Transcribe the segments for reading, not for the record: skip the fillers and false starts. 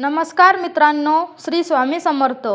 नमस्कार मित्रांनो, श्री स्वामी समर्थ.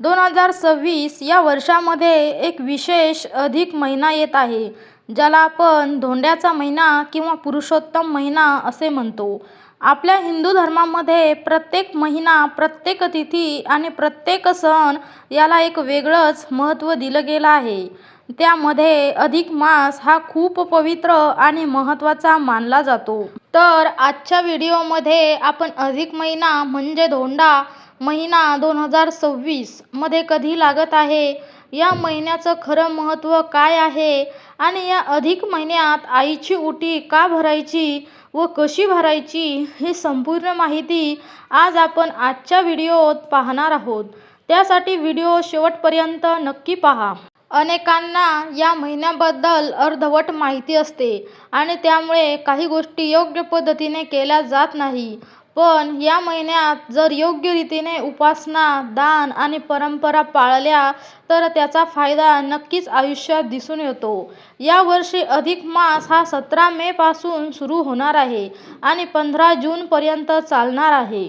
2026 या वर्षामध्ये एक विशेष अधिक महिना येत आहे, ज्याला आपण धोंड्याचा महिना किंवा पुरुषोत्तम महिना असे म्हणतो. आपल्या हिंदू धर्मामध्ये प्रत्येक महिना, प्रत्येक तिथी आणि प्रत्येक सण याला एक वेगळंच महत्त्व दिलं गेलं आहे. त्यामध्ये अधिक मास हा खूप पवित्र आणि महत्त्वाचा मानला जातो. तर आजच्या व्हिडिओमध्ये आपण अधिक महिना म्हणजे धोंडा महिना 2026 मध्ये कधी लागत आहे, या महिन्याचं खरं महत्त्व काय आहे आणि या अधिक महिन्यात आईची ओटी का भरायची व कशी भरायची, ही संपूर्ण माहिती आज आपण आजच्या व्हिडिओत पाहणार आहोत. त्यासाठी व्हिडिओ शेवटपर्यंत नक्की पहा. अनेकांना या महिन्याबद्दल अर्धवट माहिती असते आणि त्यामुळे काही गोष्टी योग्य पद्धतीने केल्या जात नाही. पण या महिन्यात जर योग्य रीतीने उपासना, दान आणि परंपरा पाळल्या तर त्याचा फायदा नक्कीच आयुष्यात दिसून येतो. यावर्षी अधिक मास हा 17 मे पासून सुरू होणार आहे आणि 15 जूनपर्यंत चालणार आहे.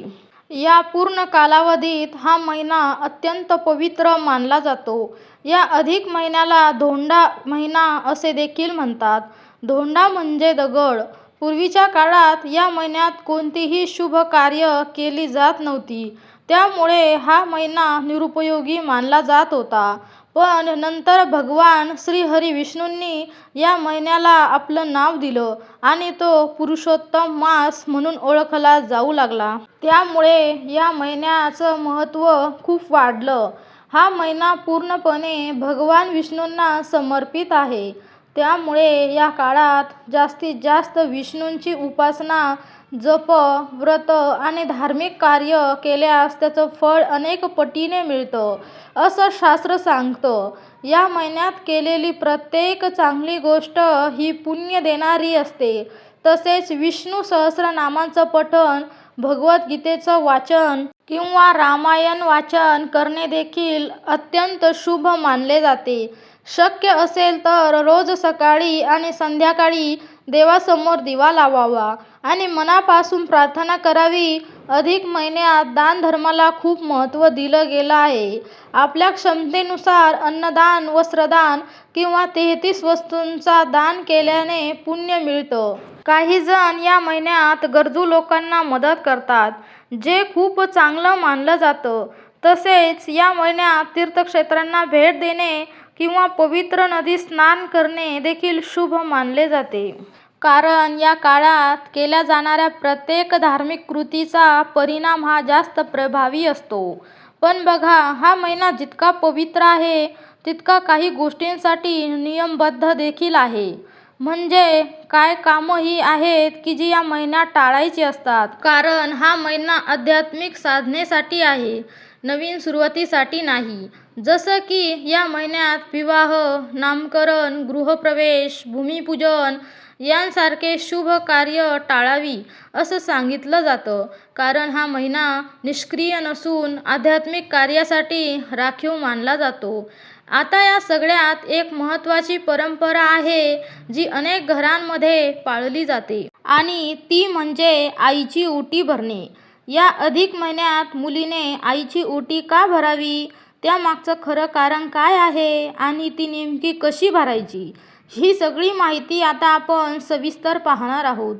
या पूर्ण कालावधीत हा महिना अत्यंत पवित्र मानला जातो. या अधिक महिन्याला धोंडा महिना असे देखील म्हणतात. धोंडा म्हणजे दगड. पूर्वीच्या काळात या महिन्यात कोणतीही शुभ कार्य केली जात नव्हती, त्यामुळे हा महिना निरुपयोगी मानला जात होता. पण नंतर भगवान श्री हरी विष्णूंनी या महिन्याला आपलं नाव दिलं आणि तो पुरुषोत्तम मास म्हणून ओळखला जाऊ लागला. त्यामुळे या महिन्याचं महत्त्व खूप वाढलं. हा महिना पूर्णपणे भगवान विष्णूंना समर्पित आहे. त्यामुळे या काळात जास्तीत जास्त विष्णूंची उपासना, जप, व्रत आणि धार्मिक कार्य केल्यास त्याचं फळ अनेक पटीने मिळतं, असं शास्त्र सांगतं. या महिन्यात केलेली प्रत्येक चांगली गोष्ट ही पुण्य देणारी असते. तसेच विष्णू सहस्रनामांचं पठण, भगवद्गीतेचं वाचन किंवा रामायण वाचन करणे देखील अत्यंत शुभ मानले जाते. शक्य असेल तर रोज सकाळी आणि संध्याकाळी देवासमोर दिवा लावावा आणि मनापासून प्रार्थना करावी. अधिक महिन्यात दानधर्माला खूप महत्त्व दिलं गेलं आहे. आपल्या क्षमतेनुसार अन्नदान, वस्त्रदान किंवा 33 वस्तूंचा दान केल्याने पुण्य मिळतं. काही जण या महिन्यात गरजू लोकांना मदत करतात, जे खूप चांगलं मानलं जातं. तसेच या महिन्यात तीर्थक्षेत्रांना भेट देणे किंवा पवित्र नदीत स्नान करणे देखील शुभ मानले जाते. कारण या काळात केल्या जाणाऱ्या प्रत्येक धार्मिक कृतीचा परिणाम हा जास्त प्रभावी असतो. पण बघा, हा महिना जितका पवित्र आहे तितका काही गोष्टींसाठी नियमबद्ध देखील आहे. म्हणजे काय कामंही आहेत की जी या महिन्यात टाळायची असतात. कारण हा महिना आध्यात्मिक साधनेसाठी आहे, नवीन सुरुवातीसाठी नाही. जसं की या महिन्यात विवाह, नामकरण, गृहप्रवेश, भूमिपूजन यांसारखे शुभ कार्य टाळावी असं सांगितलं जातं. कारण हा महिना निष्क्रिय नसून आध्यात्मिक कार्यासाठी राखीव मानला जातो. आता या सगळ्यात एक महत्त्वाची परंपरा आहे जी अनेक घरांमध्ये पाळली जाते आणि ती म्हणजे आईची ओटी भरणे. या अधिक महिन्यात मुलीने आईची ओटी का भरावी, त्यामागचं खरं कारण काय आहे आणि ती नेमकी कशी भरायची, ही सगळी माहिती आता आपण सविस्तर पाहणार आहोत.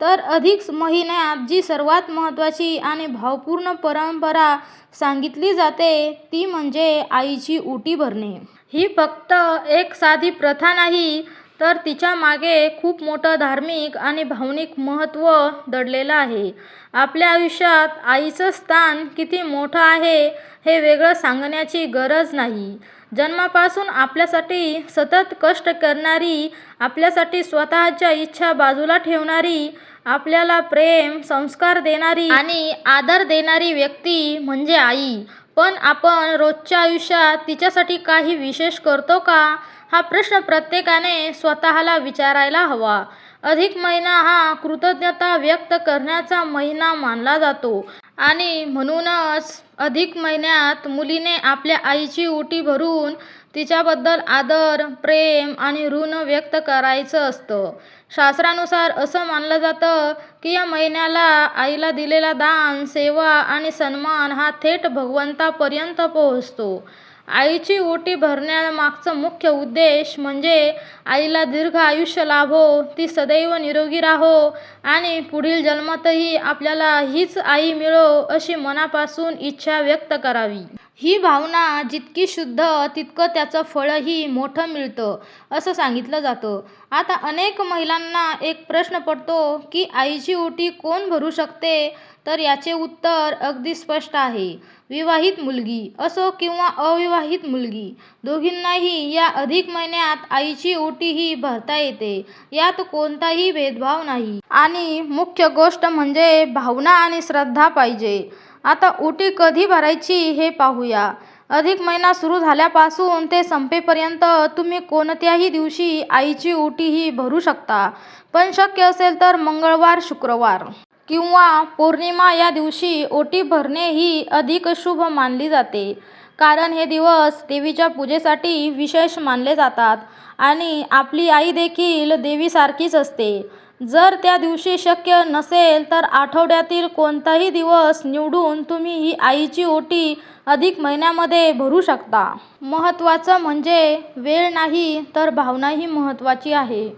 तर अधिक महिन्यात जी सर्वात महत्त्वाची आणि भावपूर्ण परंपरा सांगितली जाते ती म्हणजे आईची ओटी भरणे. ही फक्त एक साधी प्रथा नाही, तर तिच्या मागे खूप मोठं धार्मिक आणि भावनिक महत्त्व दडलेलं आहे. आपल्या आयुष्यात आईचं स्थान किती मोठं आहे हे वेगळं सांगण्याची गरज नाही. जन्मापासून आपल्यासाठी सतत कष्ट करणारी, आपल्यासाठी स्वतःच्या इच्छा बाजूला ठेवणारी, आपल्याला प्रेम, संस्कार देणारी आणि आदर देणारी व्यक्ती म्हणजे आई. पण आपण रोजच्या आयुष्यात तिच्यासाठी काही विशेष करतो का, हा प्रश्न प्रत्येकाने स्वतःला विचारायला हवा. अधिक महिना हा कृतज्ञता व्यक्त करण्याचा महिना मानला जातो आणि म्हणूनच अधिक महिन्यात मुलीने आपल्या आईची ओटी भरून तिच्याबद्दल आदर, प्रेम आणि ऋण व्यक्त करायचं असतं. शास्त्रानुसार असं मानलं जातं की या महिन्याला आईला दिलेला दान, सेवा आणि सन्मान हा थेट भगवंतापर्यंत पोहोचतो. आईची ओटी भरण्यामागचा मुख्य उद्देश म्हणजे आईला दीर्घ आयुष्य लाभो, ती सदैव निरोगी राहो आणि पुढील जन्मातही आपल्याला हीच आई मिळो अशी मनापासून इच्छा व्यक्त करावी. ही भावना जितकी शुद्ध तितकं त्याचं फळही मोठं मिळतं असं सांगितलं जातं. आता अनेक महिलांना एक प्रश्न पडतो की आईची ओटी कोण भरू शकते? तर याचे उत्तर अगदी स्पष्ट आहे. विवाहित मुलगी असो किंवा अविवाहित मुलगी, दोघींनाही या अधिक महिन्यात आईची ओटी ही भरता येते. यात कोणताही भेदभाव नाही. आणि मुख्य गोष्ट म्हणजे भावना आणि श्रद्धा पाहिजे. आता ओटी कधी भरायची हे पाहूया. अधिक महिना सुरू झाल्यापासून ते संपेपर्यंत तुम्ही कोणत्याही दिवशी आईची ओटी ही भरू शकता. पण शक्य असेल तर मंगळवार, शुक्रवार किंवा पौर्णिमा या दिवशी ओटी भरणे ही अधिक शुभ मानली जाते. कारण हे दिवस देवीच्या पूजेसाठी विशेष मानले जातात आणि आपली आई देखील देवीसारखीच असते. जर त्या दिवशी शक्य नसेल तर आठवड्यातील कोणताही दिवस निवडून तुम्ही ही आईची ओटी अधिक महिन्यामध्ये भरू शकता. महत्त्वाचं म्हणजे वेळ नाही तर भावनाही महत्त्वाची आहे.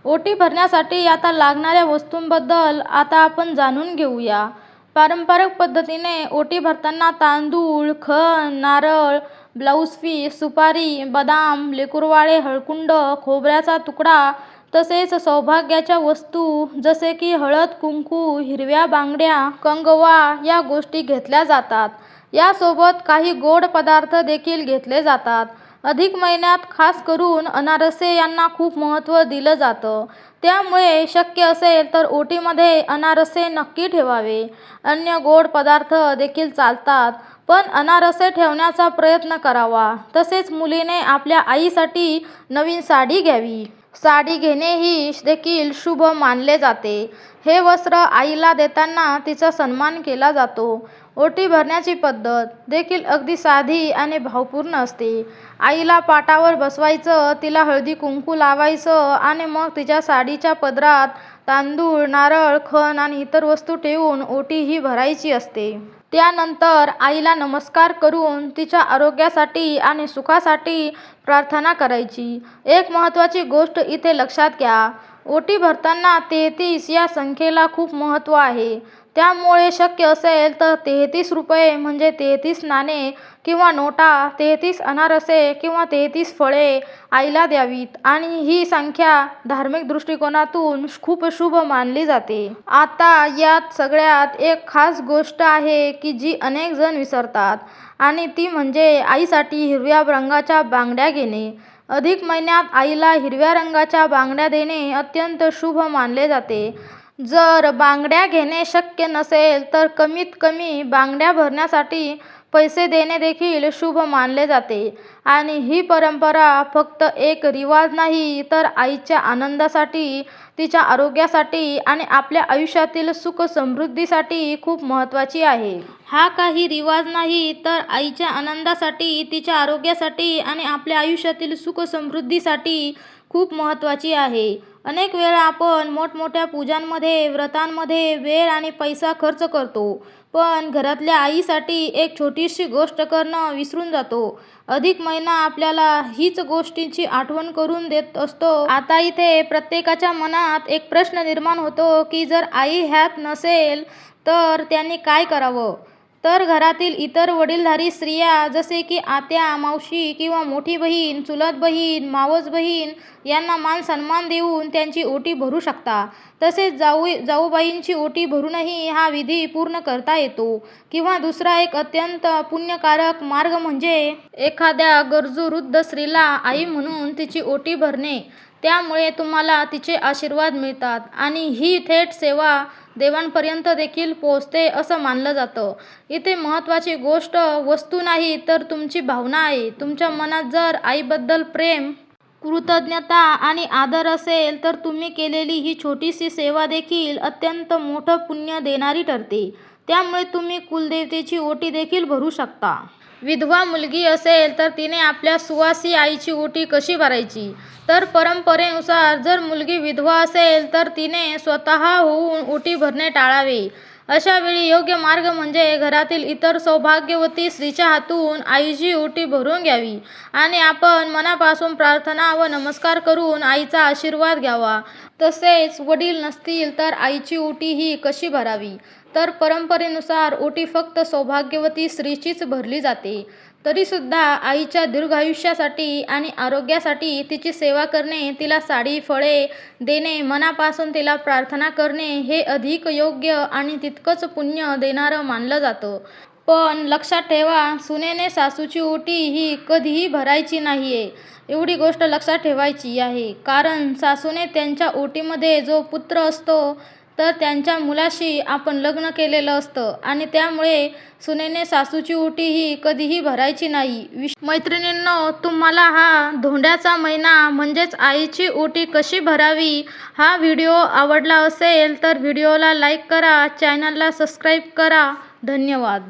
ओटी भरण्यासाठी आता लागणाऱ्या वस्तूंबद्दल आता आपण जाणून घेऊया. पारंपरिक पद्धतीने ओटी भरताना तांदूळ, खण, नारळ, ब्लाऊज पीस, सुपारी, बदाम, लेकरुवाळे, हळकुंड, खोबऱ्याचा तुकडा तसेच सौभाग्याच्या वस्तू जसे की हळद, कुंकू, हिरव्या बांगड्या, कंगवा या गोष्टी घेतल्या जातात. यासोबत काही गोड पदार्थ देखील घेतले जातात. अधिक महिन्यात खास करून अनारसे यांना खूप महत्त्व दिलं जातं. त्यामुळे शक्य असेल तर ओटीमध्ये अनारसे नक्की ठेवावे. अन्य गोड पदार्थ देखील चालतात, पण अनारसे ठेवण्याचा प्रयत्न करावा. तसेच मुलीने आपल्या आईसाठी नवीन साडी घ्यावी. साडी घेणेही देखील शुभ मानले जाते. हे वस्त्र आईला देताना तिचा सन्मान केला जातो. ओटी भरण्याची पद्धत देखील अगदी साधी आणि भावपूर्ण असते. आईला पाटावर बसवायचं, तिला हळदी कुंकू लावायचं आणि मग तिच्या साडीच्या पदरात तांदूळ, नारळ, खण आणि इतर वस्तू ठेवून ओटी ही भरायची असते. त्यानंतर आईला नमस्कार करून तिच्या आरोग्यासाठी आणि सुखासाठी प्रार्थना करायची. एक महत्त्वाची गोष्ट इथे लक्षात घ्या. ओटी भरताना 33 या संख्येला खूप महत्त्व आहे. त्यामुळे शक्य असेल तर 33 रुपये म्हणजे 33 नाणे किंवा नोटा, 33 अनारसे किंवा 33 फळे आईला द्यावीत आणि ही संख्या धार्मिक दृष्टिकोनातून खूप शुभ मानली जाते. आता यात सगळ्यात एक खास गोष्ट आहे की जी अनेक जण विसरतात आणि ती म्हणजे आईसाठी हिरव्या रंगाच्या बांगड्या घेणे. अधिक महिन्यात आईला हिरव्या रंगाच्या बांगड्या देणे अत्यंत शुभ मानले जाते. जर बांगड्या घेणे शक्य नसेल तर कमीत कमी बांगड्या भरण्यासाठी पैसे देणे देखील शुभ मानले जाते. आणि ही परंपरा फक्त एक रिवाज नाही तर आईच्या आनंदासाठी, तिच्या आरोग्यासाठी आणि आपल्या आयुष्यातील सुख समृद्धीसाठी खूप महत्त्वाची आहे. हा काही रिवाज नाही तर आईच्या आनंदासाठी, तिच्या आरोग्यासाठी आणि आपल्या आयुष्यातील सुख समृद्धीसाठी खूप महत्त्वाची आहे. अनेक वेळा आपण मोठमोठ्या पूजांमध्ये, व्रतांमध्ये वेळ आणि पैसा खर्च करतो, पण घरातल्या आईसाठी एक छोटीशी गोष्ट करणं विसरून जातो. अधिक महिना आपल्याला हीच गोष्टींची आठवण करून देत असतो. आता इथे प्रत्येकाच्या मनात एक प्रश्न निर्माण होतो की जर आई ह्यात नसेल तर त्यांनी काय करावं? तर घरातील इतर वडीलधारी स्त्रिया जसे की आत्या, मावशी किंवा मोठी बहीण, चुलत बहीण, मावस बहीण यांना मान सन्मान देऊन त्यांची ओटी भरू शकता. तसेच जाऊबाईंची ओटी भरूनही हा विधी पूर्ण करता येतो. किंवा दुसरा एक अत्यंत पुण्यकारक मार्ग म्हणजे एखाद्या गरजू वृद्ध स्त्रीला आई म्हणून तिची ओटी भरणे. त्यामुळे तुम्हाला तिचे आशीर्वाद मिळतात आणि ही थेट सेवा देवांपर्यंत देखील पोहोचते असं मानलं जातं. इथे महत्त्वाची गोष्ट वस्तू नाही तर तुमची भावना आहे. तुमच्या मनात जर आईबद्दल प्रेम, कृतज्ञता आणि आदर असेल तर तुम्ही केलेली ही छोटीशी सेवा देखील अत्यंत मोठं पुण्य देणारी ठरते. त्यामुळे तुम्ही कुलदेवतेची ओटी देखील भरू शकता. विधवा मुलगी असेल तर तिने आपल्या सुवासी आईची ओटी कशी भरायची? तर परंपरेनुसार जर मुलगी विधवा असेल तर तिने स्वतः होऊन ओटी भरणे टाळावे. अशा वेळी योग्य मार्ग म्हणजे घरातील इतर सौभाग्यवती स्त्रीच्या हातून आईची ओटी भरून घ्यावी आणि आपण मनापासून प्रार्थना व नमस्कार करून आईचा आशीर्वाद घ्यावा. तसेच वडील नसतील तर आईची ओटी ही कशी भरावी? तर परंपरेनुसार ओटी फक्त सौभाग्यवती स्त्रीचीच भरली जाते. तरीसुद्धा आईच्या दीर्घायुष्यासाठी आणि आरोग्यासाठी तिची सेवा करणे, तिला साडी, फळे देणे, मनापासून तिला प्रार्थना करणे हे अधिक योग्य आणि तितकंच पुण्य देणारं मानलं जातं. पण लक्षात ठेवा, सुनेने सासूची ओटी ही कधीही भरायची नाहीये. एवढी गोष्ट लक्षात ठेवायची आहे. कारण सासूने त्यांच्या ओटीमध्ये जो पुत्र असतो तर त्यांच्या मुलाशी आपण लग्न केलेलं असतं आणि त्यामुळे सुनेने सासूची ओटी ही कधीही भरायची नाही. मैत्रिणींनो, तुम्हाला हा धोंड्याचा महिना म्हणजेच आईची ओटी कशी भरावी हा व्हिडिओ आवडला असेल तर व्हिडिओला लाईक करा, चॅनलला सबस्क्राईब करा. धन्यवाद.